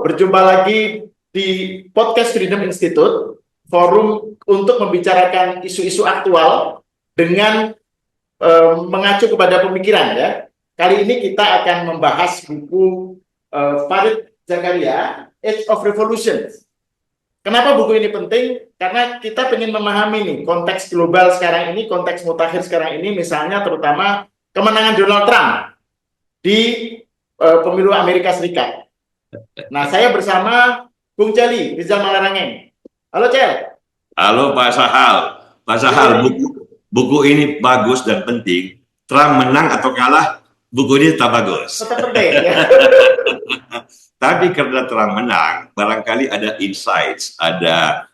Berjumpa lagi di Podcast Freedom Institute, forum untuk membicarakan isu-isu aktual dengan mengacu kepada pemikiran ya. Kali ini kita akan membahas buku Fareed Zakaria, Age of Revolution. Kenapa buku ini penting? Karena kita ingin memahami nih konteks global sekarang ini, konteks mutakhir sekarang ini, misalnya terutama kemenangan Donald Trump di pemilu Amerika Serikat. Nah, saya bersama Bung Celi, Rizal Malarangeng. Halo, Cel. Halo Pak Sahal. Pak Sahal, buku ini bagus dan penting. Trump menang atau kalah, buku ini tetap bagus. Tetap penting, ya. Tapi karena Trump menang, barangkali ada insights, ada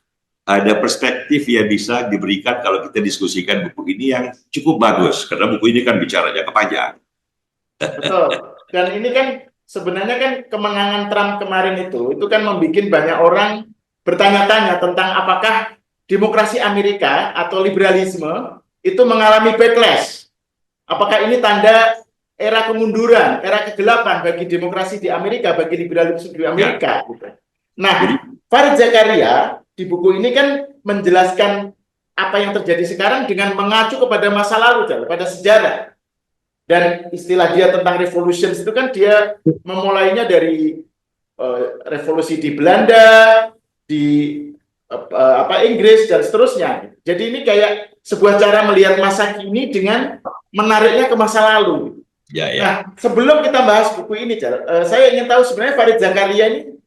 perspektif yang bisa diberikan kalau kita diskusikan buku ini yang cukup bagus. Karena buku ini kan bicara jangka panjang. Betul. Dan ini kan sebenarnya kan kemenangan Trump kemarin itu kan membuat banyak orang bertanya-tanya tentang apakah demokrasi Amerika atau liberalisme itu mengalami backlash. Apakah ini tanda era kemunduran, era kegelapan bagi demokrasi di Amerika, bagi liberalisme di Amerika. Ya. Nah, Fareed Zakaria di buku ini kan menjelaskan apa yang terjadi sekarang dengan mengacu kepada masa lalu, pada sejarah. Dan istilah dia tentang revolutions itu kan dia memulainya dari revolusi di Belanda, di Inggris dan seterusnya. Jadi ini kayak sebuah cara melihat masa kini dengan menariknya ke masa lalu. Ya. Nah, sebelum kita bahas buku ini, saya ingin tahu sebenarnya Fareed Zakaria ini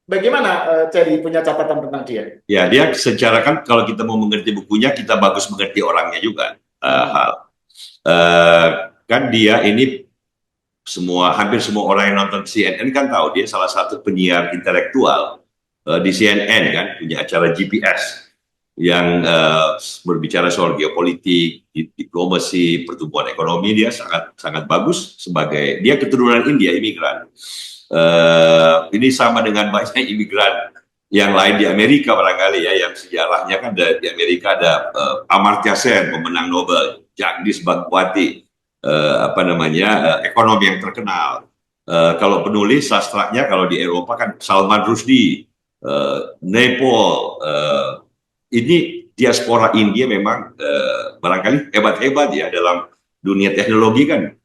bagaimana Celi punya catatan tentang dia? Ya, dia secara kan kalau kita mau mengerti bukunya, kita bagus mengerti orangnya juga. Kan dia ini hampir semua orang yang nonton CNN kan tahu dia salah satu penyiar intelektual di CNN kan, punya acara GPS yang berbicara soal geopolitik, diplomasi, pertumbuhan ekonomi. Dia sangat bagus sebagai dia keturunan India, imigran. Ini sama dengan banyak imigran yang lain di Amerika barangkali ya, yang sejarahnya kan di Amerika ada Amartya Sen, pemenang Nobel, Jagdish Bhagwati, ekonomi yang terkenal. Kalau penulis sastranya kalau di Eropa kan Salman Rushdie, Nepal. Ini diaspora India memang barangkali hebat-hebat ya dalam dunia teknologi kan.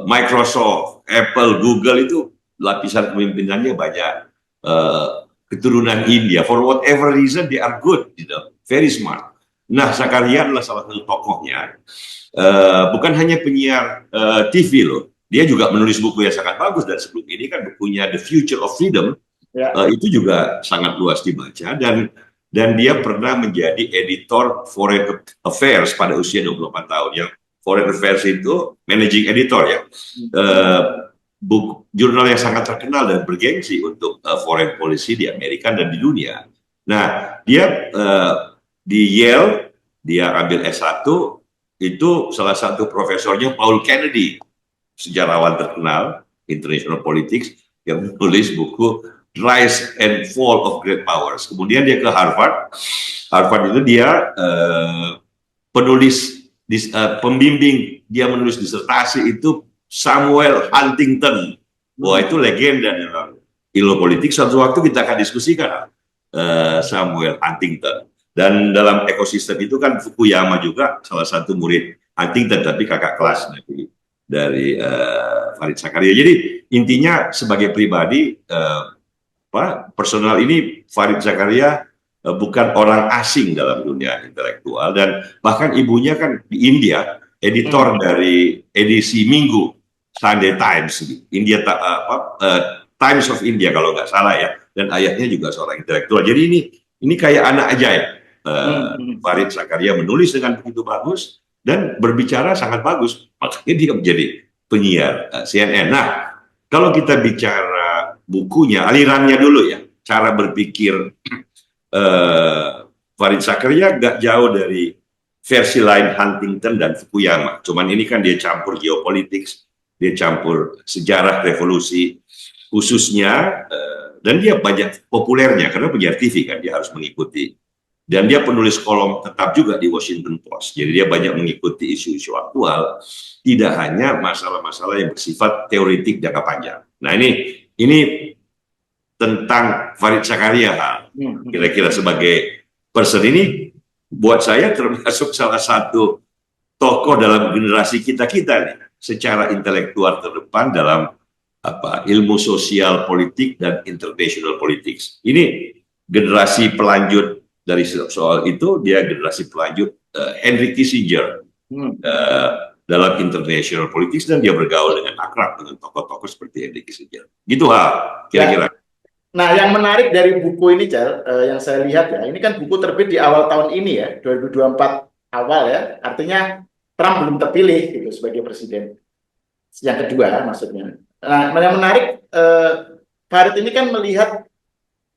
Microsoft, Apple, Google itu lapisan pemimpinannya banyak keturunan India. For whatever reason they are good, very smart. Nah, Zakaria adalah salah satu tokohnya. Bukan hanya penyiar TV loh, dia juga menulis buku yang sangat bagus, dan sebelum ini kan bukunya The Future of Freedom itu juga sangat luas dibaca, dan dia pernah menjadi editor Foreign Affairs pada usia 24 tahun. Yang Foreign Affairs itu managing editor ya, jurnal yang sangat terkenal dan bergengsi untuk foreign policy di Amerika dan di dunia. Nah, dia di Yale, dia ambil S1, itu salah satu profesornya Paul Kennedy, sejarawan terkenal international politics, yang menulis buku Rise and Fall of Great Powers. Kemudian dia ke Harvard. Harvard itu dia pembimbing dia menulis disertasi itu Samuel Huntington. Wah, itu legenda dalam ilmu politik. Suatu waktu kita akan diskusikan Samuel Huntington. Dan dalam ekosistem itu kan Fukuyama juga salah satu murid Huntington, tapi kakak kelas dari Fareed Zakaria. Jadi intinya sebagai pribadi, personal ini Fareed Zakaria bukan orang asing dalam dunia intelektual, dan bahkan ibunya kan di India, editor dari edisi Minggu Sunday Times, Times of India kalau nggak salah ya, dan ayahnya juga seorang intelektual. Jadi ini kayak anak ajaib. Fareed Zakaria menulis dengan begitu bagus dan berbicara sangat bagus, makanya dia menjadi penyiar CNN. Nah, kalau kita bicara bukunya, alirannya dulu ya, cara berpikir Fareed Zakaria gak jauh dari versi lain Huntington dan Fukuyama. Cuman ini kan dia campur geopolitik, dia campur sejarah revolusi khususnya, dan dia banyak populernya karena penyiar TV kan, dia harus mengikuti. Dan dia penulis kolom tetap juga di Washington Post. Jadi dia banyak mengikuti isu-isu aktual, tidak hanya masalah-masalah yang bersifat teoretik jangka panjang. Nah, ini tentang Farid Zakaria, kira-kira sebagai person ini buat saya termasuk salah satu tokoh dalam generasi kita nih, secara intelektual terdepan dalam ilmu sosial politik dan international politics. Ini generasi pelanjut dari soal itu, dia generasi pelanjut Henry Kissinger dalam international politics, dan dia bergaul dengan akrab dengan tokoh-tokoh seperti Henry Kissinger. Gitu kira-kira. Nah, yang menarik dari buku ini, Jal, yang saya lihat ya, ini kan buku terbit di awal tahun ini ya, 2024 awal ya, artinya Trump belum terpilih gitu sebagai presiden. Yang kedua maksudnya. Nah, yang menarik, Farid ini kan melihat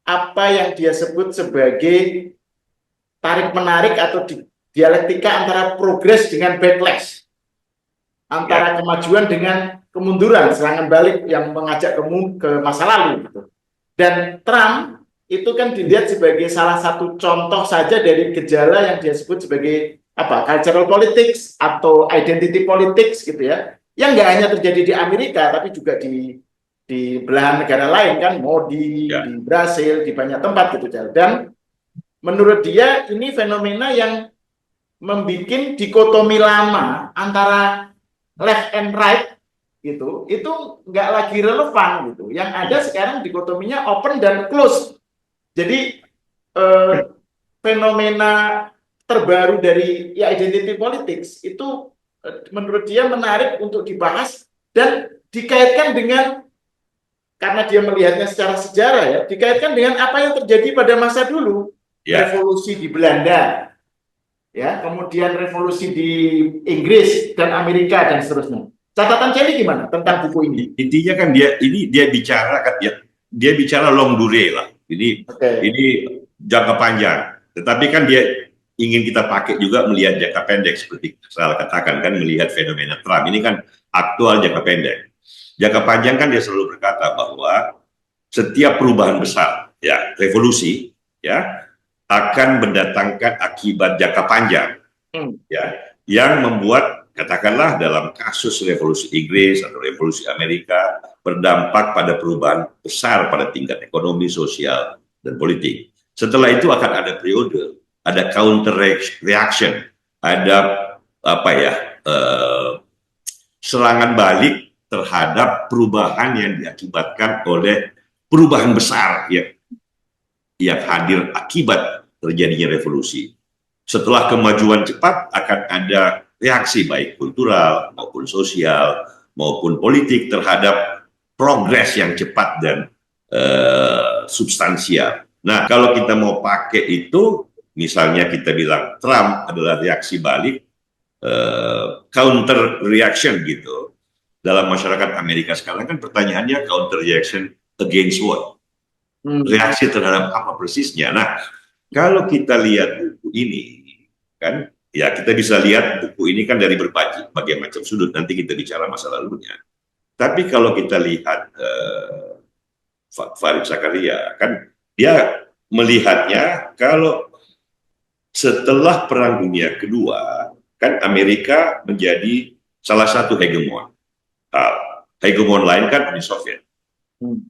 apa yang dia sebut sebagai tarik-menarik atau dialektika antara progres dengan backlash, antara kemajuan dengan kemunduran, serangan balik yang mengajak ke masa lalu gitu. Dan Trump itu kan dilihat sebagai salah satu contoh saja dari gejala yang dia sebut sebagai cultural politics atau identity politics gitu ya, yang nggak hanya terjadi di Amerika tapi juga di belahan negara lain kan, di Brasil, di banyak tempat gitu. Dan menurut dia ini fenomena yang membuat dikotomi lama antara left and right gitu, itu nggak lagi relevan gitu. Yang ada sekarang dikotominya open dan close. Jadi fenomena terbaru dari identity politics itu menurut dia menarik untuk dibahas dan dikaitkan dengan, karena dia melihatnya secara sejarah ya, dikaitkan dengan apa yang terjadi pada masa dulu, revolusi di Belanda, ya, kemudian revolusi di Inggris dan Amerika dan seterusnya. Catatan Celi gimana tentang buku ini? Intinya kan dia bicara kan dia bicara long durée lah. Ini jangka panjang. Tetapi kan dia ingin kita pakai juga melihat jangka pendek, seperti saya katakan kan, melihat fenomena Trump ini kan aktual jangka pendek. Jangka panjang kan dia selalu berkata bahwa setiap perubahan besar, ya, revolusi, ya, akan mendatangkan akibat jangka panjang, ya, yang membuat, katakanlah dalam kasus revolusi Inggris atau revolusi Amerika, berdampak pada perubahan besar pada tingkat ekonomi, sosial, dan politik. Setelah itu akan ada periode, ada counter reaction, ada serangan balik terhadap perubahan yang diakibatkan oleh perubahan besar yang hadir akibat terjadinya revolusi. Setelah kemajuan cepat akan ada reaksi baik kultural maupun sosial maupun politik terhadap progres yang cepat dan substansial. Nah, kalau kita mau pakai itu, misalnya kita bilang Trump adalah reaksi balik, counter reaction gitu. Dalam masyarakat Amerika sekarang kan pertanyaannya counter reaction against what? Reaksi terhadap apa persisnya? Nah, kalau kita lihat buku ini, kan, ya kita bisa lihat buku ini kan dari berbagai macam sudut. Nanti kita bicara masa lalunya. Tapi kalau kita lihat Farid Zakaria, kan dia melihatnya kalau setelah Perang Dunia Kedua, kan Amerika menjadi salah satu hegemon. Hegemon lain kan Uni Soviet.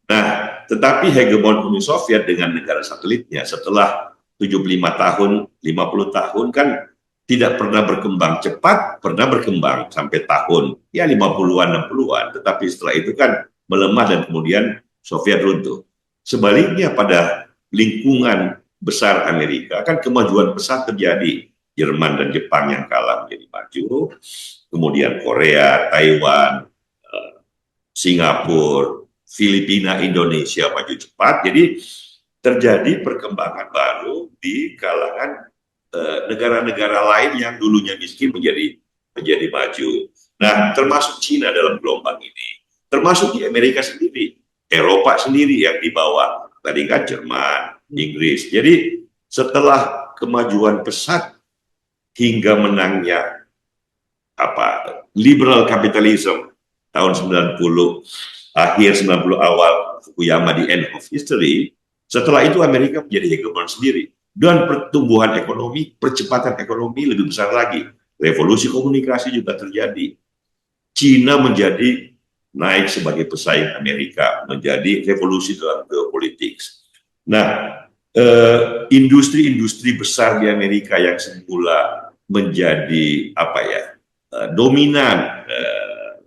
Nah, tetapi hegemon Uni Soviet dengan negara satelitnya setelah 75 tahun, 50 tahun kan tidak pernah berkembang cepat, pernah berkembang sampai tahun ya 50-an, 60-an, tetapi setelah itu kan melemah dan kemudian Soviet runtuh. Sebaliknya pada lingkungan besar Amerika kan kemajuan besar terjadi. Jerman dan Jepang yang kalah menjadi maju, kemudian Korea, Taiwan, Singapura, Filipina, Indonesia maju cepat. Jadi terjadi perkembangan baru di kalangan negara-negara lain yang dulunya miskin menjadi maju. Nah, termasuk Cina dalam gelombang ini, termasuk di Amerika sendiri, Eropa sendiri yang di bawah tadi kan Jerman, Inggris. Jadi setelah kemajuan pesat hingga menangnya liberal capitalism tahun 90, akhir 90 awal Fukuyama di end of history, setelah itu Amerika menjadi hegemon sendiri. Dan pertumbuhan ekonomi, percepatan ekonomi lebih besar lagi. Revolusi komunikasi juga terjadi. Cina menjadi naik sebagai pesaing Amerika, menjadi revolusi dalam geopolitik. Nah, industri-industri besar di Amerika yang semula menjadi dominan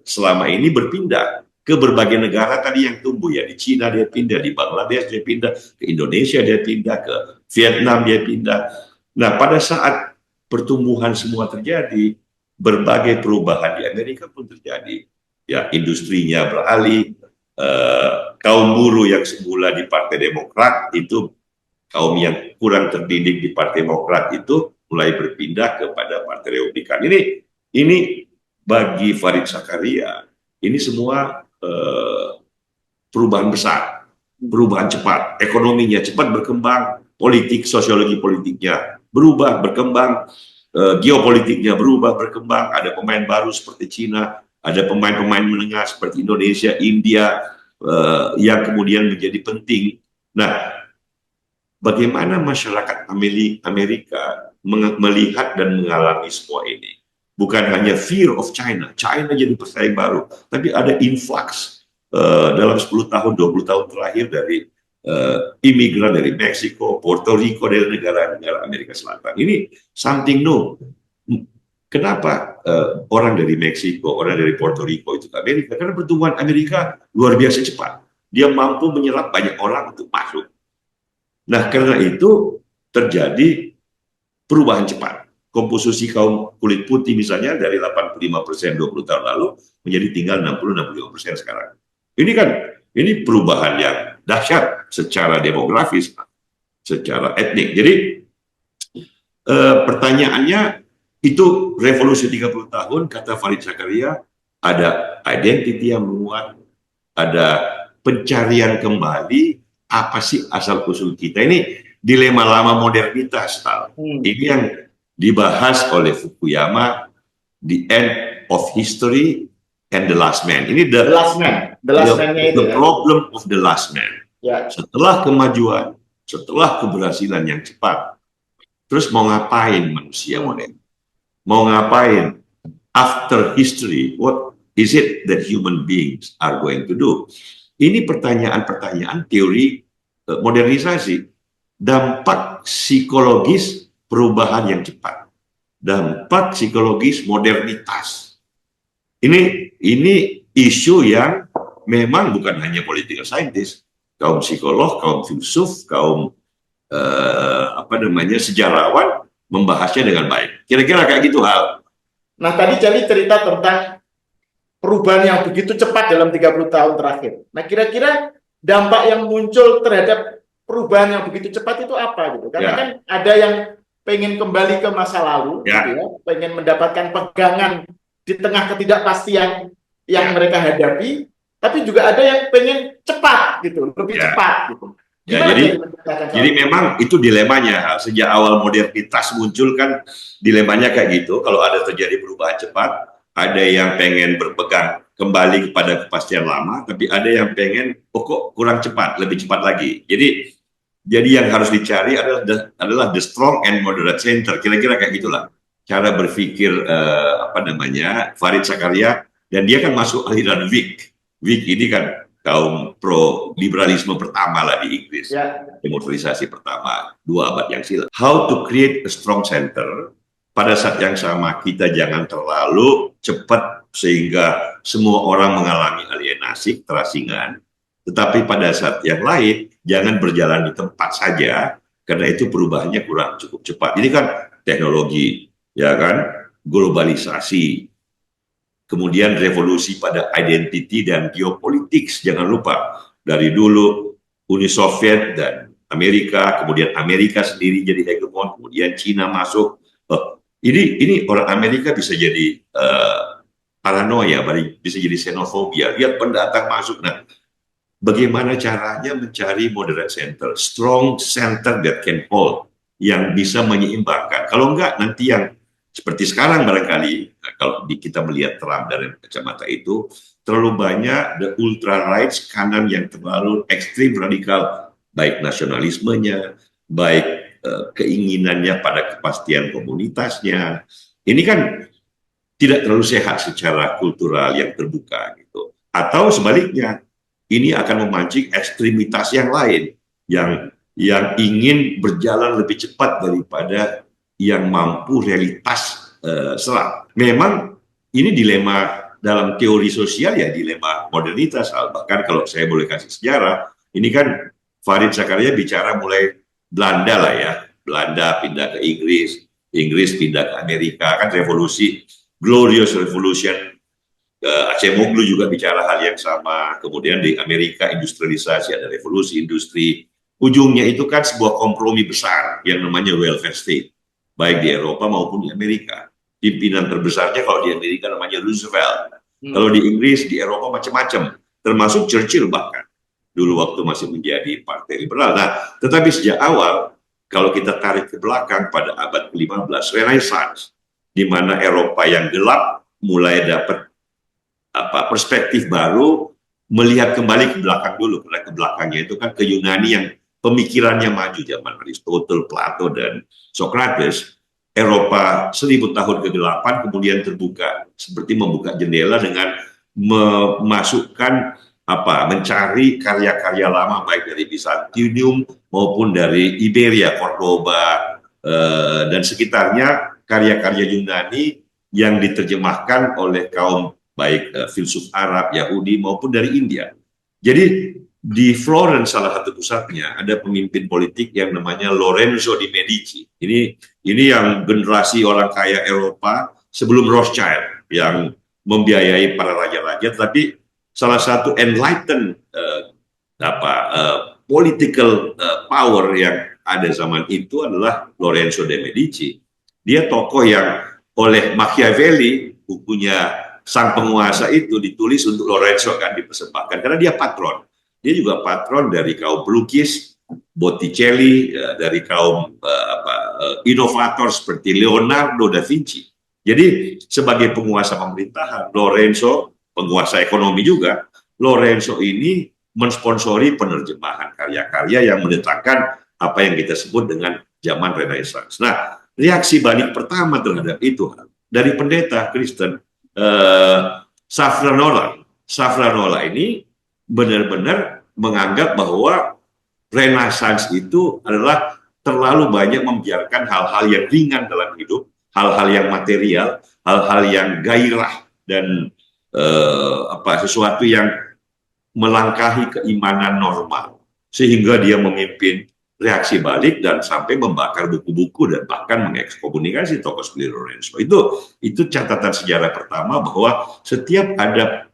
selama ini berpindah ke berbagai negara tadi yang tumbuh ya. Di Cina dia pindah, di Bangladesh dia pindah, ke Indonesia dia pindah, ke Vietnam dia pindah. Nah, pada saat pertumbuhan semua terjadi, berbagai perubahan di Amerika pun terjadi. Ya, industrinya beralih, kaum buruh yang semula di Partai Demokrat itu, kaum yang kurang terdidik di Partai Demokrat itu mulai berpindah kepada Partai Republikan. Ini bagi Farid Zakaria, ini semua perubahan besar, perubahan cepat, ekonominya cepat berkembang, politik, sosiologi politiknya berubah, berkembang, geopolitiknya berubah, berkembang, ada pemain baru seperti Cina, ada pemain-pemain menengah seperti Indonesia, India, yang kemudian menjadi penting. Nah, bagaimana masyarakat Amerika melihat dan mengalami semua ini? Bukan hanya fear of China, China jadi pesaing baru, tapi ada influx dalam 10 tahun, 20 tahun terakhir dari imigran dari Meksiko, Puerto Rico, dari negara-negara Amerika Selatan. Ini something new. Kenapa orang dari Meksiko, orang dari Puerto Rico itu ke Amerika? Karena pertumbuhan Amerika luar biasa cepat. Dia mampu menyerap banyak orang untuk masuk. Nah, karena itu terjadi perubahan cepat. Komposisi kaum kulit putih misalnya dari 85% 20 tahun lalu menjadi tinggal 60-65% sekarang. Ini perubahan yang dahsyat secara demografis, secara etnik. Jadi pertanyaannya, itu revolusi 30 tahun, kata Farid Zakaria, ada identity yang menguat, ada pencarian kembali, apa sih asal-usul kita. Ini dilema lama modernitas. Ini yang dibahas oleh Fukuyama, The End of History and the Last Man. Ini the problem of the last man. Ya. Setelah kemajuan, setelah keberhasilan yang cepat, terus mau ngapain manusia modern? Mau ngapain after history? What is it that human beings are going to do? Ini pertanyaan-pertanyaan teori modernisasi, dampak psikologis perubahan yang cepat, dampak psikologis modernitas. Ini isu yang memang bukan hanya political scientist, kaum psikolog, kaum filsuf, kaum sejarawan membahasnya dengan baik. Kira-kira kayak gitu hal. Nah, tadi Cali cerita tentang perubahan yang begitu cepat dalam 30 tahun terakhir. Nah, kira-kira dampak yang muncul terhadap perubahan yang begitu cepat itu apa gitu? Karena kan ada yang pengen kembali ke masa lalu, gitu ya, pengen mendapatkan pegangan di tengah ketidakpastian yang mereka hadapi, tapi juga ada yang pengen cepat gitu, lebih cepat gitu. Jadi memang itu dilemanya. Sejak awal modernitas muncul kan dilemanya kayak gitu. Kalau ada terjadi perubahan cepat, ada yang pengen berpegang kembali kepada kepastian lama, tapi ada yang pengen kok kurang cepat, lebih cepat lagi. Jadi yang harus dicari adalah the strong and moderate center. Kira-kira kayak gitulah cara berpikir Farid Zakaria, dan dia kan masuk aliran Whig. Whig ini kan kaum pro liberalisme pertama lah di Inggris, demokratisasi pertama 2 abad yang silam. How to create a strong center? Pada saat yang sama kita jangan terlalu cepat sehingga semua orang mengalami alienasi, terasingan. Tetapi pada saat yang lain jangan berjalan di tempat saja, karena itu perubahannya kurang cukup cepat. Ini kan teknologi, ya kan, globalisasi, kemudian revolusi pada identity dan geopolitik. Jangan lupa, dari dulu Uni Soviet dan Amerika, kemudian Amerika sendiri jadi hegemon, kemudian Cina masuk. Ini orang Amerika bisa jadi paranoia, bisa jadi xenofobia. Lihat pendatang masuk. Nah, bagaimana caranya mencari moderate center, strong center that can hold, yang bisa menyeimbangkan. Kalau enggak, nanti yang seperti sekarang barangkali, kalau kita melihat Trump dari kacamata itu, terlalu banyak the ultra right, kanan yang terlalu ekstrim radikal, baik nasionalismenya, baik keinginannya pada kepastian komunitasnya. Ini kan tidak terlalu sehat secara kultural yang terbuka gitu. Atau sebaliknya, ini akan memancing ekstremitas yang lain yang ingin berjalan lebih cepat daripada yang mampu realitas serap. Memang ini dilema dalam teori sosial, ya dilema modernitas. Bahkan kalau saya boleh kasih sejarah, ini kan Farid Zakaria bicara mulai Belanda lah ya, Belanda pindah ke Inggris, Inggris pindah ke Amerika, kan revolusi, Glorious Revolution. Acemoglu juga bicara hal yang sama. Kemudian di Amerika industrialisasi, ada revolusi industri. Ujungnya itu kan sebuah kompromi besar yang namanya welfare state, baik di Eropa maupun di Amerika. Pimpinan terbesarnya kalau di Amerika namanya Roosevelt. Kalau di Inggris, di Eropa macam-macam, termasuk Churchill bahkan dulu waktu masih menjadi partai liberal. Nah, tetapi sejak awal, kalau kita tarik ke belakang pada abad ke-15, Renaissance, di mana Eropa yang gelap mulai dapat perspektif baru, melihat kembali ke belakang dulu, karena ke belakangnya itu kan ke Yunani yang pemikirannya maju, zaman Aristotle, Plato, dan Socrates. Eropa 1000 tahun ke-8 kemudian terbuka, seperti membuka jendela dengan memasukkan mencari karya-karya lama, baik dari Byzantium maupun dari Iberia, Cordoba, dan sekitarnya, karya-karya Yunani yang diterjemahkan oleh kaum baik filsuf Arab, Yahudi maupun dari India. Jadi di Florence, salah satu pusatnya, ada pemimpin politik yang namanya Lorenzo di Medici. Ini yang generasi orang kaya Eropa sebelum Rothschild yang membiayai para raja-raja, tapi salah satu enlightened political power yang ada zaman itu adalah Lorenzo de Medici. Dia tokoh yang oleh Machiavelli, bukunya Sang Penguasa itu ditulis untuk Lorenzo, kan dipersembahkan karena dia patron. Dia juga patron dari kaum pelukis, Botticelli, dari kaum inovator seperti Leonardo da Vinci. Jadi sebagai penguasa pemerintahan, Lorenzo, penguasa ekonomi juga, Lorenzo ini mensponsori penerjemahan karya-karya yang mendatangkan apa yang kita sebut dengan zaman Renaissance. Nah, reaksi balik pertama terhadap itu dari pendeta Kristen, Savonarola ini benar-benar menganggap bahwa Renaissance itu adalah terlalu banyak membiarkan hal-hal yang ringan dalam hidup, hal-hal yang material, hal-hal yang gairah, dan sesuatu yang melangkahi keimanan normal, sehingga dia memimpin reaksi balik dan sampai membakar buku-buku dan bahkan mengekskomunikasi tokoh seperti Lorenzo. Itu catatan sejarah pertama, bahwa setiap ada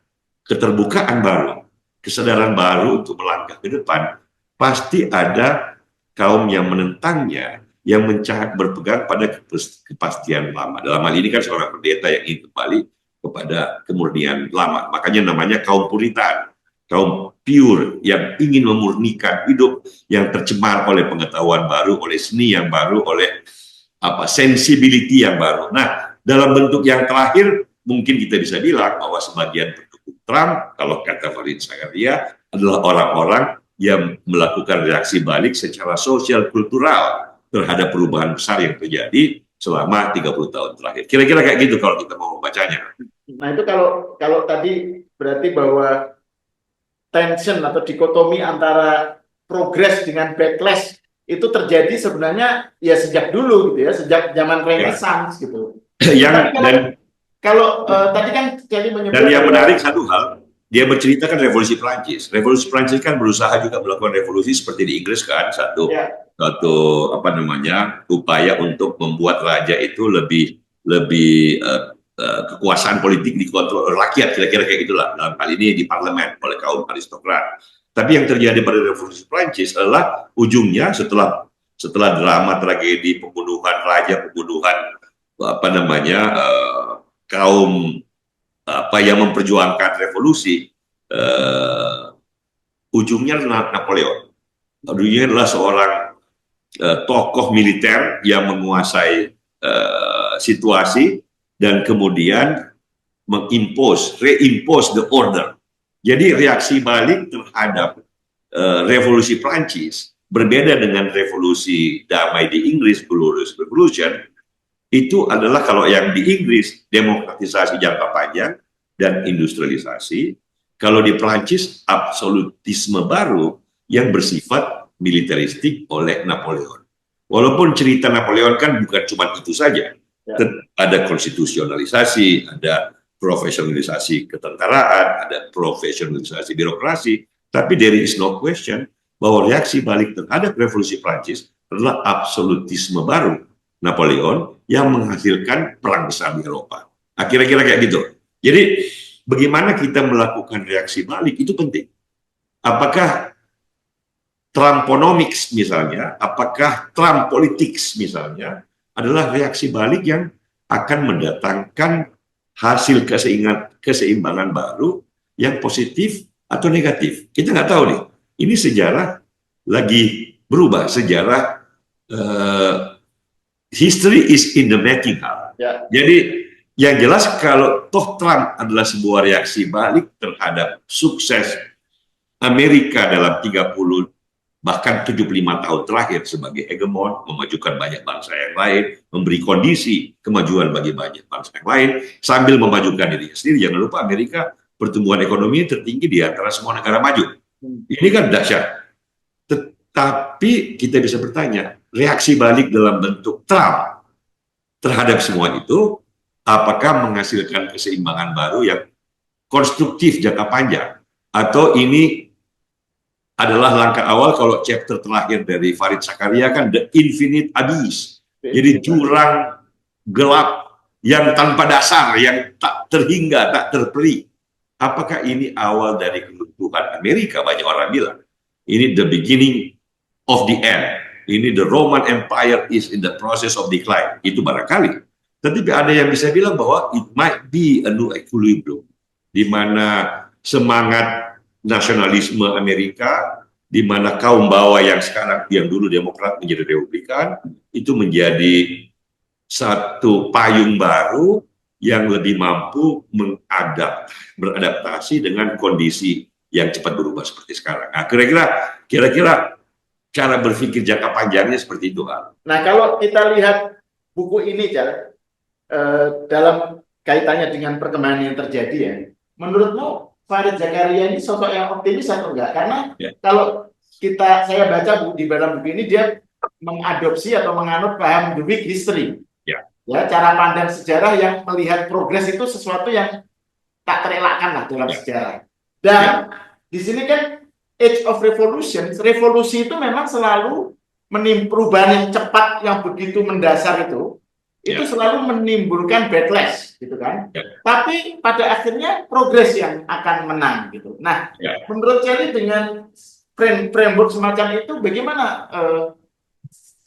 keterbukaan baru, kesadaran baru untuk melangkah ke depan, pasti ada kaum yang menentangnya, yang berpegang pada kepastian lama. Dalam hal ini kan seorang pendeta yang ingin kembali kepada kemurnian lama. Makanya namanya kaum Puritan, kaum pure yang ingin memurnikan hidup yang tercemar oleh pengetahuan baru, oleh seni yang baru, oleh sensibility yang baru. Nah, dalam bentuk yang terakhir, mungkin kita bisa bilang bahwa sebagian pendukung Trump, kalau kata Farid Zakaria, adalah orang-orang yang melakukan reaksi balik secara sosial kultural terhadap perubahan besar yang terjadi selama 30 tahun terakhir. Kira-kira kayak gitu kalau kita mau membacanya. Nah, itu kalau tadi berarti bahwa tension atau dikotomi antara progres dengan backlash itu terjadi sebenarnya ya sejak dulu gitu ya, sejak zaman Renaissance gitu. Kalau tadi kan jadi menyebut, dan yang menarik satu hal, dia menceritakan revolusi Prancis. Revolusi Prancis kan berusaha juga melakukan revolusi seperti di Inggris kan, satu upaya untuk membuat raja itu lebih kekuasaan politik dikontrol rakyat, kira-kira kayak gitulah. Dalam hal ini di parlemen oleh kaum aristokrat. Tapi yang terjadi pada revolusi Prancis adalah ujungnya setelah drama tragedi pembunuhan raja, pembunuhan kaum yang memperjuangkan revolusi, ujungnya adalah Napoleon. Ujungnya adalah seorang tokoh militer yang menguasai situasi dan kemudian reimpose the order. Jadi reaksi balik terhadap revolusi Prancis berbeda dengan revolusi damai di Inggris, Glorious Revolution. Itu adalah kalau yang di Inggris demokratisasi jangka panjang dan industrialisasi. Kalau di Prancis, absolutisme baru yang bersifat militeristik oleh Napoleon. Walaupun cerita Napoleon kan bukan cuma itu saja. Ya. Ada konstitusionalisasi, ada profesionalisasi ketentaraan, ada profesionalisasi birokrasi, tapi there is no question bahwa reaksi balik terhadap revolusi Prancis adalah absolutisme baru Napoleon yang menghasilkan perang besar di Eropa. Kira-kira kayak gitu. Jadi bagaimana kita melakukan reaksi balik itu penting. Apakah Trumponomics misalnya, apakah Trump politics misalnya adalah reaksi balik yang akan mendatangkan hasil keseimbangan baru yang positif atau negatif. Kita nggak tahu nih. Ini sejarah lagi berubah. Sejarah history is in the making. Ya. Jadi yang jelas kalau toh Trump adalah sebuah reaksi balik terhadap sukses Amerika dalam 30 bahkan 75 tahun terakhir sebagai hegemon, memajukan banyak bangsa yang lain, memberi kondisi kemajuan bagi banyak bangsa yang lain, sambil memajukan dirinya sendiri. Jangan lupa Amerika pertumbuhan ekonomi tertinggi di antara semua negara maju. Ini kan dahsyat. Tetapi kita bisa bertanya, reaksi balik dalam bentuk Trump terhadap semua itu, apakah menghasilkan keseimbangan baru yang konstruktif jangka panjang? Atau ini adalah langkah awal kalau chapter terakhir dari Farid Zakaria kan The Infinite Abyss. Jadi jurang gelap yang tanpa dasar, yang tak terhingga, tak terperi. Apakah ini awal dari kelumpuhan Amerika? Banyak orang bilang. Ini the beginning of the end. Ini the Roman Empire is in the process of decline. Itu barangkali. Tetapi ada yang bisa bilang bahwa it might be a new equilibrium. Di mana semangat nasionalisme Amerika, di mana kaum bawah yang sekarang yang dulu Demokrat menjadi Republikan, itu menjadi satu payung baru yang lebih mampu beradaptasi dengan kondisi yang cepat berubah seperti sekarang. Nah, kira-kira cara berpikir jangka panjangnya seperti itu, Pak. Nah, kalau kita lihat buku ini, Jar, dalam kaitannya dengan perkembangan yang terjadi ya, menurutmu Farid Zakaria ini sosok yang optimis atau enggak? Karena kalau saya baca di dalam buku ini, dia mengadopsi atau menganut paham the weak history. Ya, cara pandang sejarah yang melihat progres itu sesuatu yang tak terelakkan lah dalam sejarah. Dan di sini kan Age of Revolution, revolusi itu memang selalu perubahan yang cepat, yang begitu mendasar itu selalu menimbulkan backlash, gitu kan. Tapi pada akhirnya progres yang akan menang, gitu. Nah, menurut Cherry dengan framework semacam itu, bagaimana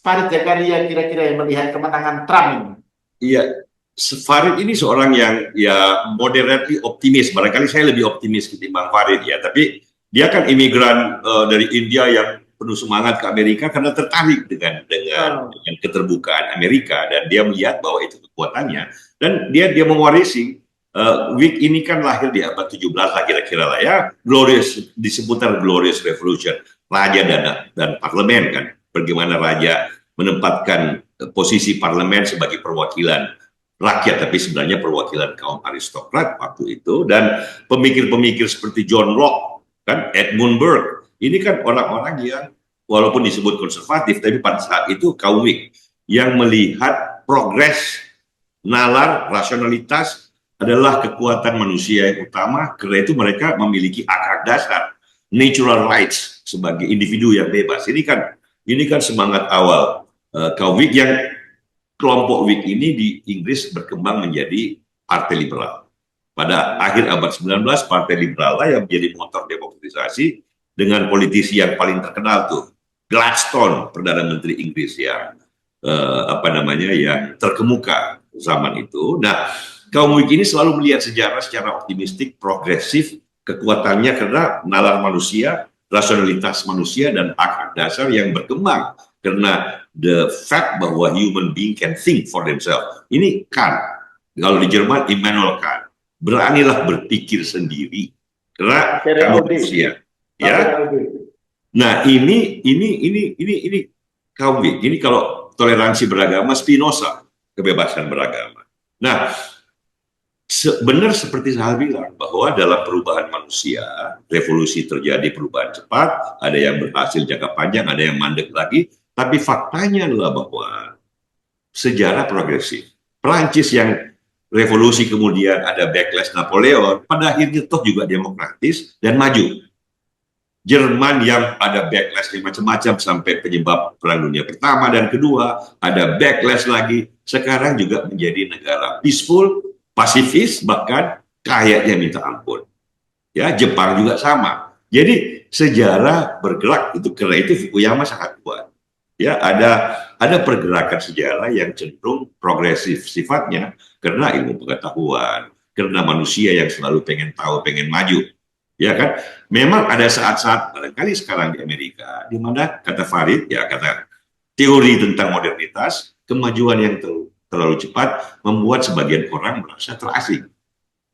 Farid Zakaria kira-kira yang melihat kemenangan Trump ini? Iya, Farid ini seorang yang ya moderately optimis. Barangkali saya lebih optimis ketimbang Farid ya. Tapi dia kan imigran dari India yang penuh semangat ke Amerika karena tertarik dengan keterbukaan Amerika, dan dia melihat bahwa itu kekuatannya, dan dia mewarisi Wick ini kan lahir di abad 17 lah kira-kira lah ya, glorious, di seputar Glorious Revolution, raja dan parlemen kan, bagaimana raja menempatkan posisi parlemen sebagai perwakilan rakyat, tapi sebenarnya perwakilan kaum aristokrat waktu itu, dan pemikir-pemikir seperti John Locke, kan, Edmund Burke, ini kan orang-orang yang walaupun disebut konservatif, tapi pada saat itu kaum Whig yang melihat progres, nalar, rasionalitas adalah kekuatan manusia yang utama, karena itu mereka memiliki hak dasar, natural rights sebagai individu yang bebas. Ini kan semangat awal kaum Whig, yang kelompok Whig ini di Inggris berkembang menjadi partai liberal. Pada akhir abad 19, partai liberal lah yang menjadi motor demokratisasi, dengan politisi yang paling terkenal tuh Gladstone, Perdana Menteri Inggris yang yang terkemuka zaman itu. Nah, kaum Whig ini selalu melihat sejarah secara optimistik, progresif, kekuatannya karena nalar manusia, rasionalitas manusia, dan hak dasar yang berkembang karena the fact bahwa human being can think for themselves. Ini Kant, kalau di Jerman Immanuel Kant, beranilah berpikir sendiri karena kamu manusia. Ya, nah ini kaum Whig. Ini kalau toleransi beragama, Spinoza, kebebasan beragama. Nah, Benar seperti saya bilang bahwa dalam perubahan manusia, revolusi terjadi perubahan cepat, ada yang berhasil jangka panjang, ada yang mandek lagi, tapi faktanya adalah bahwa sejarah progresif. Perancis yang revolusi kemudian ada backlash Napoleon, pada akhirnya toh juga demokratis dan maju. Jerman yang ada backlash macam-macam sampai penyebab Perang Dunia Pertama dan Kedua, ada backlash lagi, sekarang juga menjadi negara peaceful, pasifis, bahkan kayaknya minta ampun. Ya, Jepang juga sama. Jadi sejarah bergerak itu, karena itu Fukuyama sangat kuat. Ya, ada pergerakan sejarah yang cenderung progresif sifatnya karena ilmu pengetahuan, karena manusia yang selalu pengen tahu, pengen maju. Ya kan, memang ada saat-saat barangkali sekarang di Amerika di mana kata Farid, ya kata teori tentang modernitas, kemajuan yang terlalu cepat membuat sebagian orang merasa terasing,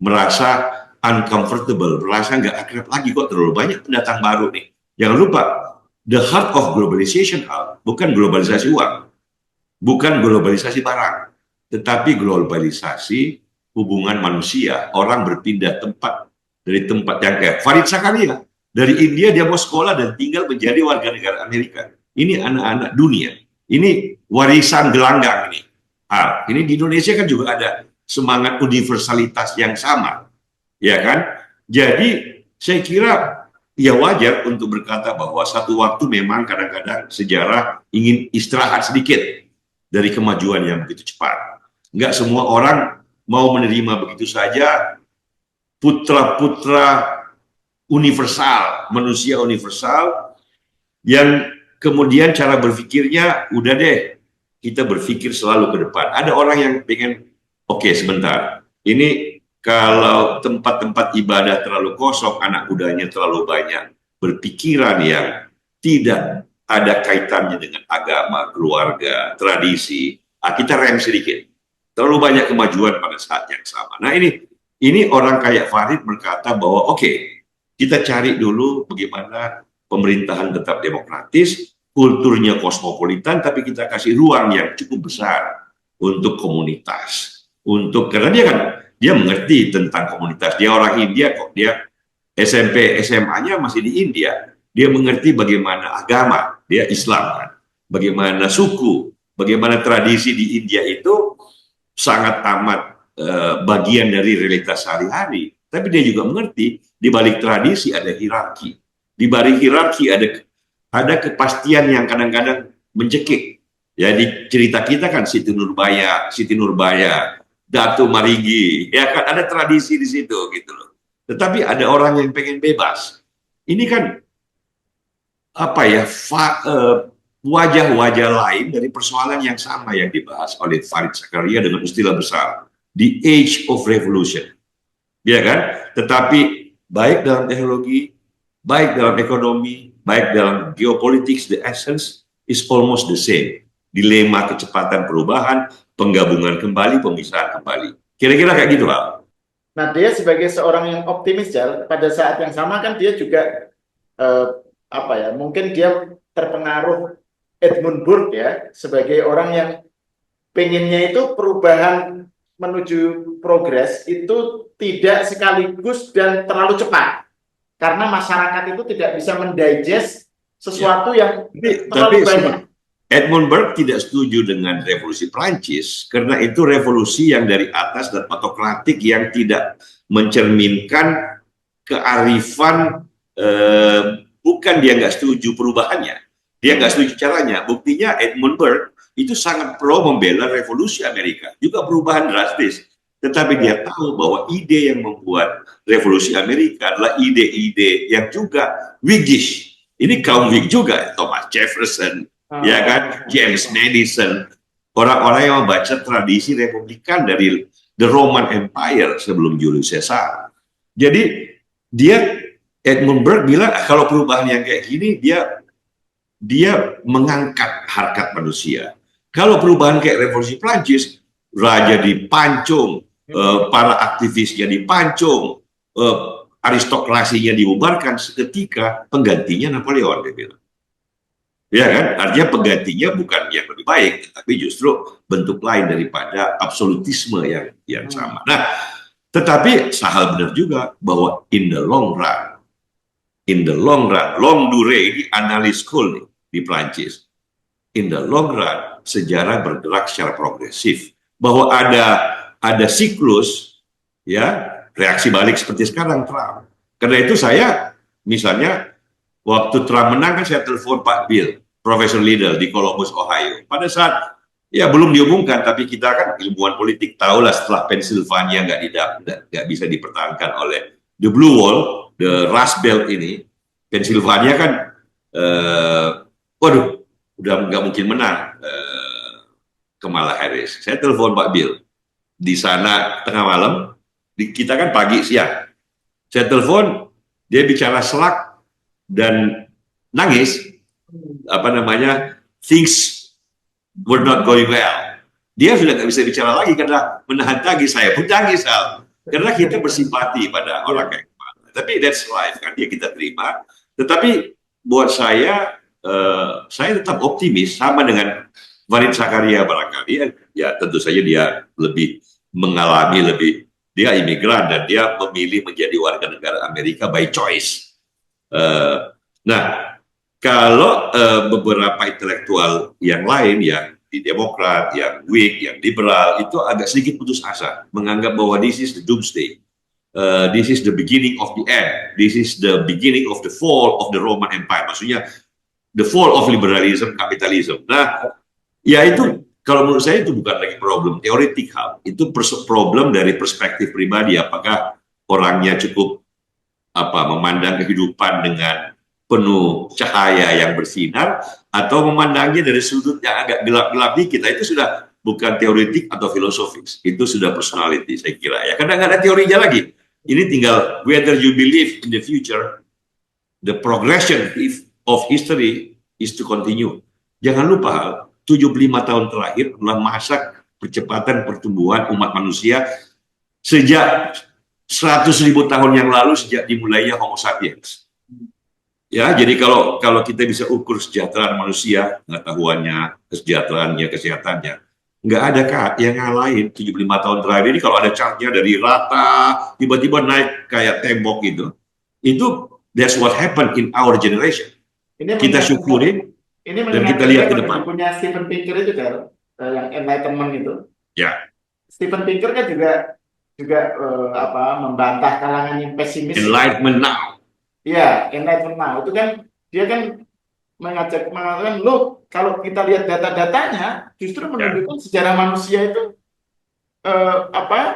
merasa uncomfortable, merasa nggak akrab lagi, kok terlalu banyak pendatang baru nih. Jangan lupa, the heart of globalization bukan globalisasi uang, bukan globalisasi barang, tetapi globalisasi hubungan manusia. Orang berpindah tempat dari tempat yang kayak Farid Zakaria dari India, dia mau sekolah dan tinggal menjadi warga negara Amerika. Ini anak-anak dunia. Ini warisan gelanggang ini. Ini di Indonesia kan juga ada semangat universalitas yang sama, ya kan? Jadi saya kira ya wajar untuk berkata bahwa satu waktu memang kadang-kadang sejarah ingin istirahat sedikit dari kemajuan yang begitu cepat. Nggak semua orang mau menerima begitu saja putra-putra universal, manusia universal, yang kemudian cara berpikirnya, udah deh, kita berpikir selalu ke depan. Ada orang yang pengen, oke, sebentar, ini kalau tempat-tempat ibadah terlalu kosong, anak mudanya terlalu banyak, berpikiran yang tidak ada kaitannya dengan agama, keluarga, tradisi, kita rem sedikit. Terlalu banyak kemajuan pada saat yang sama. Nah ini orang kayak Farid berkata bahwa oke, kita cari dulu bagaimana pemerintahan tetap demokratis, kulturnya kosmopolitan, tapi kita kasih ruang yang cukup besar untuk komunitas. Karena dia mengerti tentang komunitas. Dia orang India kok, dia SMP, SMA-nya masih di India. Dia mengerti bagaimana agama, dia Islam kan. Bagaimana suku, bagaimana tradisi di India itu sangat amat bagian dari realitas sehari-hari. Tapi dia juga mengerti di balik tradisi ada hierarki. Di balik hierarki ada kepastian yang kadang-kadang mencekik. Ya, di cerita kita kan Siti Nurbaya, Datu Marigi, ya kan ada tradisi di situ gitu loh. Tetapi ada orang yang pengen bebas. Ini kan apa ya, wajah-wajah lain dari persoalan yang sama yang dibahas oleh Farid Zakaria dengan istilah besar, the age of revolution, ya kan? Tetapi baik dalam teknologi, baik dalam ekonomi, baik dalam geopolitik, the essence is almost the same. Dilema kecepatan perubahan, penggabungan kembali, pemisahan kembali. Kira-kira kayak gitu, Pak. Nah, dia sebagai seorang yang optimis, Jal, pada saat yang sama kan dia juga mungkin dia terpengaruh Edmund Burke ya, sebagai orang yang pengennya itu perubahan menuju progres itu tidak sekaligus dan terlalu cepat, karena masyarakat itu tidak bisa mendigest sesuatu yang terlalu banyak. Edmund Burke tidak setuju dengan revolusi Prancis karena itu revolusi yang dari atas dan autokratik yang tidak mencerminkan kearifan. Bukan dia nggak setuju perubahannya, dia nggak setuju caranya. Buktinya Edmund Burke itu sangat pro membela revolusi Amerika, juga perubahan drastis. Tetapi dia tahu bahwa ide yang membuat revolusi Amerika adalah ide-ide yang juga Whiggish. Ini kaum Whig juga, Thomas Jefferson, ya kan, James Madison, orang-orang yang membaca tradisi republikan dari the Roman Empire sebelum Julius Caesar. Jadi Edmund Burke bilang kalau perubahan yang kayak gini dia mengangkat harkat manusia. Kalau perubahan kayak revolusi Prancis, raja dipancung, para aktivisnya dipancung, aristokrasinya dibubarkan, seketika penggantinya Napoleon, dia bilang. Ya kan, artinya penggantinya bukan yang lebih baik, tapi justru bentuk lain daripada absolutisme yang sama. Nah, Tetapi Sahal benar juga bahwa in the long run, long durée ini analis school nih di Prancis. In the long run, sejarah bergerak secara progresif. Bahwa ada siklus, ya, reaksi balik seperti sekarang Trump. Karena itu saya, misalnya, waktu Trump menang kan saya telepon Pak Bill, Profesor Liddell di Columbus, Ohio. Pada saat, ya belum diumumkan, tapi kita kan ilmuwan politik tahulah setelah Pennsylvania nggak bisa dipertahankan oleh the Blue Wall, the Rust Belt ini, Pennsylvania kan, waduh, udah nggak mungkin menang Kamala Harris. Saya telepon Pak Bill di sana tengah malam, kita kan pagi siang. Saya telepon, dia bicara selak dan nangis, things were not going well. Dia sudah nggak bisa bicara lagi karena menahan tangis. Saya pun tangis, karena kita bersimpati pada orang kayak Kamala. Tapi that's life kan, dia kita terima. Tetapi buat saya tetap optimis, sama dengan Fareed Zakaria barangkali, ya tentu saja dia lebih mengalami, dia imigran dan dia memilih menjadi warga negara Amerika by choice. Nah, kalau beberapa intelektual yang lain, yang di Demokrat, yang Whig, yang liberal, itu agak sedikit putus asa, menganggap bahwa this is the doomsday. This is the beginning of the end. This is the beginning of the fall of the Roman Empire. Maksudnya, the fall of liberalism, kapitalism. Nah, ya itu, kalau menurut saya itu bukan lagi problem teoretik, itu problem dari perspektif pribadi. Apakah orangnya cukup memandang kehidupan dengan penuh cahaya yang bersinar, atau memandangnya dari sudut yang agak gelap-gelap dikit. Itu sudah bukan teoretik atau filosofis, itu sudah personality saya kira ya. Karena nggak ada teorinya lagi. Ini tinggal whether you believe in the future, the progression of history is to continue. Jangan lupa, 75 tahun terakhir adalah masa percepatan pertumbuhan umat manusia sejak 100.000 tahun yang lalu, sejak dimulainya Homo sapiens. Ya, jadi kalau kita bisa ukur kesejahteraan manusia, pengetahuannya, kesejahteraannya, kesehatannya, nggak ada yang ngalahin 75 tahun terakhir ini. Kalau ada chartnya dari rata, tiba-tiba naik kayak tembok gitu. Itu that's what happened in our generation. Kita syukurin. Ini dan kita lihat ke depan. Punya Steven Pinker itu kan, yang Enlightenment itu. Ya. Steven Pinker kan juga membantah kalangan yang pesimis. Enlightenment now. Iya, Enlightenment now itu kan dia kan mengatakan, loh, kalau kita lihat data-datanya justru menunjukkan sejarah manusia itu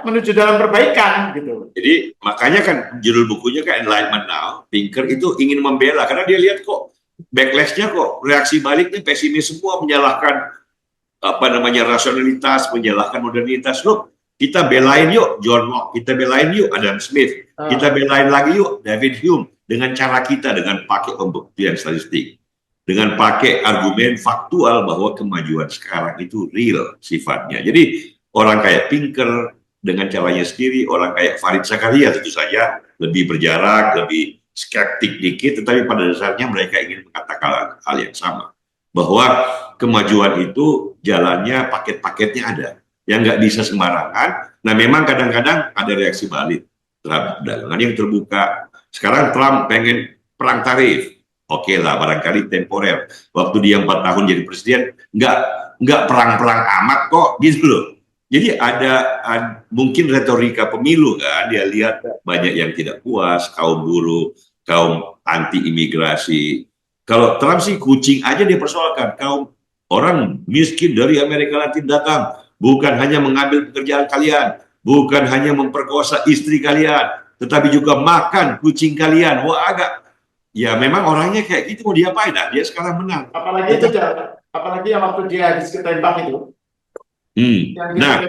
menuju dalam perbaikan gitu. Jadi makanya kan judul bukunya kan Enlightenment Now. Pinker itu ingin membela karena dia lihat kok backlash-nya, kok reaksi baliknya pesimis semua, menyalahkan rasionalitas, menyalahkan modernitas. Loh, kita belain yuk John Locke, kita belain yuk Adam Smith, kita belain lagi yuk David Hume dengan cara kita, dengan pakai pembuktian statistik, dengan pakai argumen faktual bahwa kemajuan sekarang itu real sifatnya. Jadi orang kayak Pinker dengan caranya sendiri, orang kayak Fareed Zakaria tentu saja lebih berjarak, lebih skeptik dikit, tetapi pada dasarnya mereka ingin mengatakan hal yang sama, bahwa kemajuan itu jalannya, paket-paketnya ada, yang nggak bisa sembarangan. Nah, memang kadang-kadang ada reaksi balik terhadap dagangan yang terbuka. Sekarang Trump pengen perang tarif, oke lah, barangkali temporer. Waktu dia 4 tahun jadi presiden, nggak perang-perang amat kok, gitu loh. Jadi ada mungkin retorika pemilu kan, dia lihat banyak yang tidak puas, kaum buruh, kaum anti imigrasi. Kalau Trump sih kucing aja dia persoalkan, kaum orang miskin dari Amerika Latin datang, bukan hanya mengambil pekerjaan kalian, bukan hanya memperkosa istri kalian, tetapi juga makan kucing kalian. Wah, ya memang orangnya kayak gitu, mau diapain? Nah, dia sekarang menang. Apalagi yang waktu dia habis ketembak itu. Nah,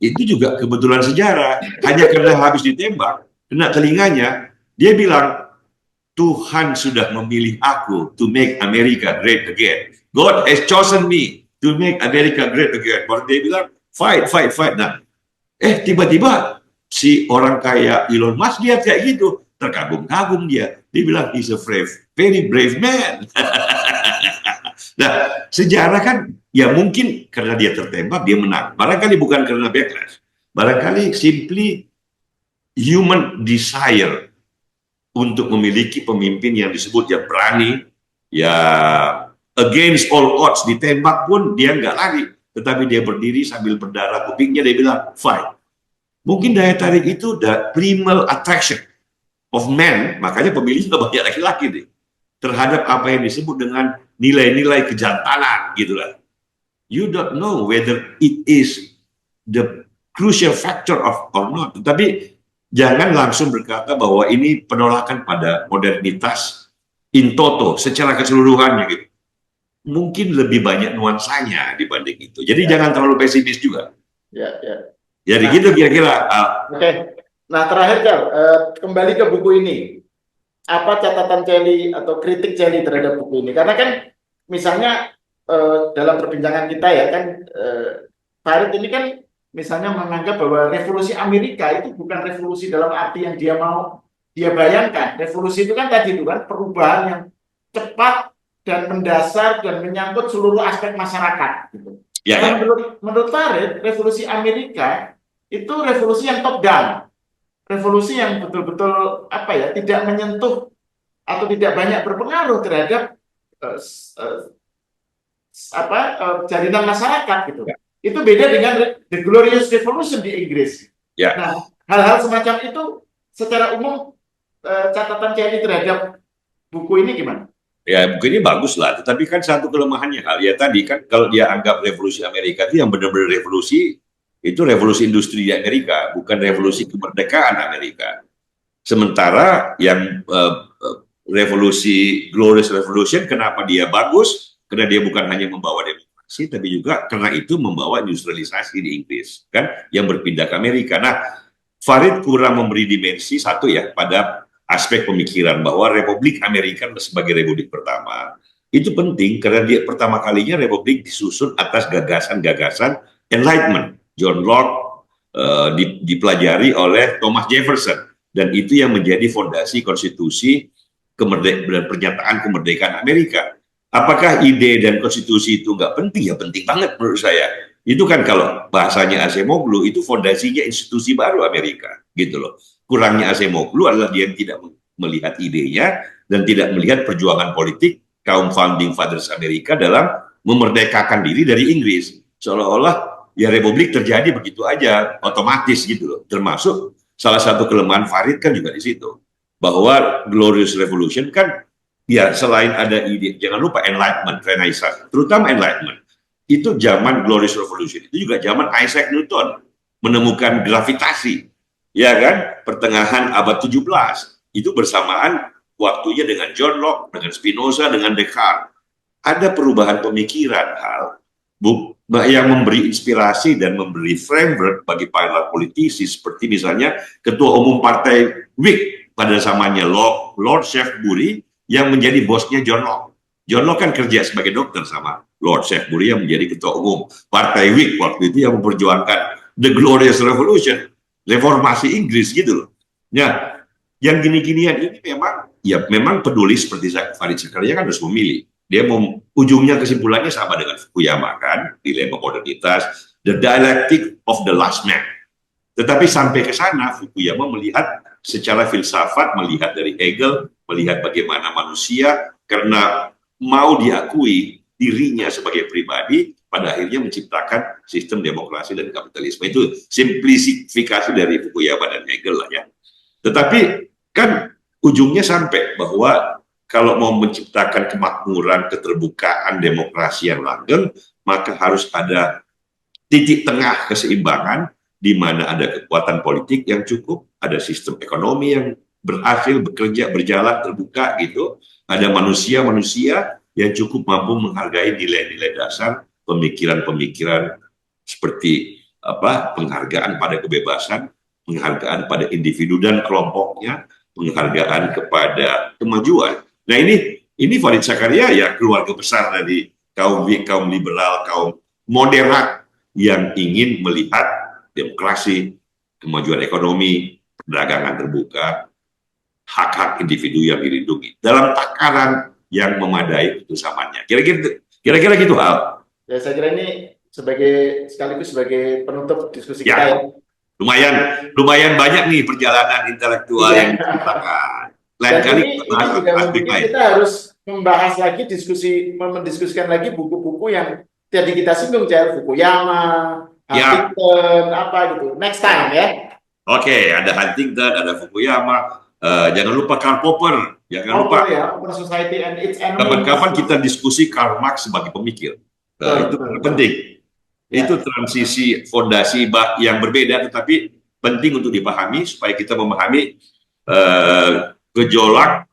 itu juga kebetulan sejarah. Hanya karena habis ditembak, kena telinganya, dia bilang, Tuhan sudah memilih aku to make America great again. God has chosen me to make America great again. Baru dia bilang, fight. Nah, tiba-tiba si orang kaya Elon Musk dia kayak gitu, terkagum-kagum dia. Dia bilang, he's a very brave man. Nah, sejarah kan, ya mungkin karena dia tertembak, dia menang. Barangkali bukan karena backlash. Barangkali simply human desire untuk memiliki pemimpin yang disebut yang berani, ya against all odds, ditembak pun dia nggak lari, tetapi dia berdiri sambil berdarah kupingnya, dia bilang fight. Mungkin daya tarik itu the primal attraction of man, makanya pemilihnya banyak laki-laki nih, terhadap apa yang disebut dengan nilai-nilai kejantanan gitulah. You don't know whether it is the crucial factor of or not, tetapi jangan langsung berkata bahwa ini penolakan pada modernitas in toto secara keseluruhannya gitu. Mungkin lebih banyak nuansanya dibanding itu. Jadi jangan terlalu pesimis juga. Ya, ya. Jadi gitu kira-kira. Oke. Nah, terakhir Cal, kembali ke buku ini. Apa catatan Celi atau kritik Celi terhadap buku ini? Karena kan misalnya dalam perbincangan kita ya kan, Farid ini kan misalnya menganggap bahwa revolusi Amerika itu bukan revolusi dalam arti yang dia bayangkan. Revolusi itu kan tadi itu kan perubahan yang cepat dan mendasar dan menyangkut seluruh aspek masyarakat. Gitu. Ya, ya. Menurut Farid, revolusi Amerika itu revolusi yang top down, revolusi yang betul-betul tidak menyentuh atau tidak banyak berpengaruh terhadap jaringan masyarakat gitu. Ya. Itu beda dengan The Glorious Revolution di Inggris. Ya. Nah, hal-hal semacam itu secara umum catatan Celi terhadap buku ini gimana? Ya, buku ini bagus lah, tetapi kan satu kelemahannya ya tadi kan kalau dia anggap revolusi Amerika itu yang benar-benar revolusi, itu revolusi industri di Amerika, bukan revolusi kemerdekaan Amerika. Sementara yang revolusi Glorious Revolution, kenapa dia bagus? Karena dia bukan hanya membawa demokrasi, tapi juga karena itu membawa industrialisasi di Inggris, kan, yang berpindah ke Amerika. Nah, Farid kurang memberi dimensi satu ya pada aspek pemikiran bahwa Republik Amerika sebagai republik pertama itu penting karena dia pertama kalinya republik disusun atas gagasan-gagasan Enlightenment. John Locke dipelajari oleh Thomas Jefferson dan itu yang menjadi fondasi konstitusi dan pernyataan kemerdekaan Amerika. Apakah ide dan konstitusi itu nggak penting? Ya penting banget menurut saya. Itu kan kalau bahasanya Acemoglu itu fondasinya institusi baru Amerika gitu loh. Kurangnya Acemoglu adalah dia tidak melihat idenya dan tidak melihat perjuangan politik kaum founding fathers Amerika dalam memerdekakan diri dari Inggris. Seolah-olah ya republik terjadi begitu aja otomatis gitu loh. Termasuk salah satu kelemahan Farid kan juga di situ. Bahwa Glorious Revolution kan ya selain ada ide, jangan lupa Enlightenment, Renaissance, terutama Enlightenment. Itu zaman Glorious Revolution, itu juga zaman Isaac Newton menemukan gravitasi, ya kan, pertengahan abad 17, itu bersamaan waktunya dengan John Locke, dengan Spinoza, dengan Descartes. Ada perubahan pemikiran yang memberi inspirasi dan memberi framework bagi para politisi, seperti misalnya Ketua Umum Partai Whig pada zamannya Lord Shaftesbury yang menjadi bosnya John Locke. John Locke kan kerja sebagai dokter sama Lord Shaftesbury yang menjadi ketua umum Partai Whig waktu itu yang memperjuangkan The Glorious Revolution, reformasi Inggris gitu loh. Ya, yang gini-ginian ini memang peduli seperti Farid Zakaria kan harus memilih. Dia ujungnya kesimpulannya sama dengan Fukuyama kan, dilema modernitas, the dialectic of the last man. Tetapi sampai ke sana Fukuyama melihat secara filsafat, melihat dari Hegel, melihat bagaimana manusia karena mau diakui dirinya sebagai pribadi, pada akhirnya menciptakan sistem demokrasi dan kapitalisme. Itu simplifikasi dari Fukuyama dan Hegel lah ya. Tetapi kan ujungnya sampai bahwa kalau mau menciptakan kemakmuran, keterbukaan, demokrasi yang langgeng, maka harus ada titik tengah keseimbangan di mana ada kekuatan politik yang cukup, ada sistem ekonomi yang berhasil bekerja, berjalan, terbuka gitu, ada manusia-manusia yang cukup mampu menghargai nilai-nilai dasar, pemikiran-pemikiran seperti penghargaan pada kebebasan, penghargaan pada individu dan kelompoknya, penghargaan kepada kemajuan. Nah ini Farid Zakaria ya keluarga besar dari kaum liberal, kaum moderat yang ingin melihat demokrasi, kemajuan ekonomi, perdagangan terbuka, hak-hak individu yang dilindungi dalam takaran yang memadai kebersamannya. Kira-kira gitu Al. Ya saya kira ini sekaligus sebagai penutup diskusi kita ya. lumayan banyak nih perjalanan intelektual Iya. yang diceritakan. Lain Dan kali ini kita bahas juga aspek mungkin lain. kita harus membahas lagi mendiskusikan lagi buku-buku yang tadi kita singgung, Jel, Fukuyama, Ya, Huntington, apa gitu. Next time ya. oke, ada Huntington, ada Fukuyama, jangan lupa Karl Popper, jangan lupa Popper ya, Open Society and its Enemies. kapan-kapan kita diskusi Karl Marx sebagai pemikir. Itu penting. Ya. Itu transisi fondasi yang berbeda, tetapi penting untuk dipahami supaya kita memahami gejolak.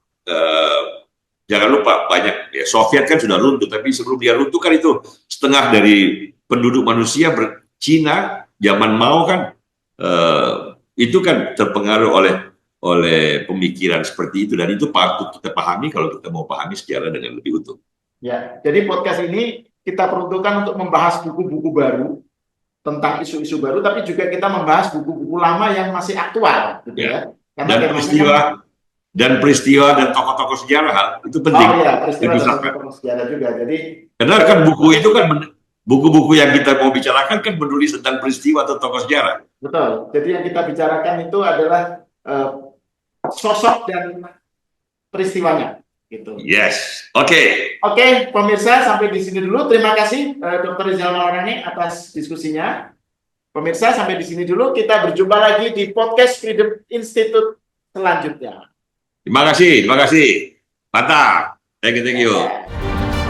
Jangan lupa banyak ya, Soviet kan sudah runtuh, tapi sebelum dia runtuh kan itu setengah dari penduduk manusia Cina zaman Mao kan itu kan terpengaruh oleh pemikiran seperti itu, dan itu patut kita pahami kalau kita mau pahami sejarah dengan lebih utuh. Ya, jadi podcast ini kita peruntukkan untuk membahas buku-buku baru tentang isu-isu baru, tapi juga kita membahas buku-buku lama yang masih aktual, gitu ya. Karena peristiwa dan tokoh-tokoh sejarah itu penting. Oh iya, peristiwa dan tokoh sejarah juga. Jadi karena kan buku itu kan buku-buku yang kita mau bicarakan kan menulis tentang peristiwa atau tokoh sejarah. Betul. Jadi yang kita bicarakan itu adalah sosok dan peristiwanya, gitu. Yes, oke. Oke, pemirsa, sampai di sini dulu. Terima kasih Dr. Rizal Malarani atas diskusinya. Pemirsa, sampai di sini dulu. Kita berjumpa lagi di podcast Freedom Institute selanjutnya. Terima kasih. Mantap. Thank you.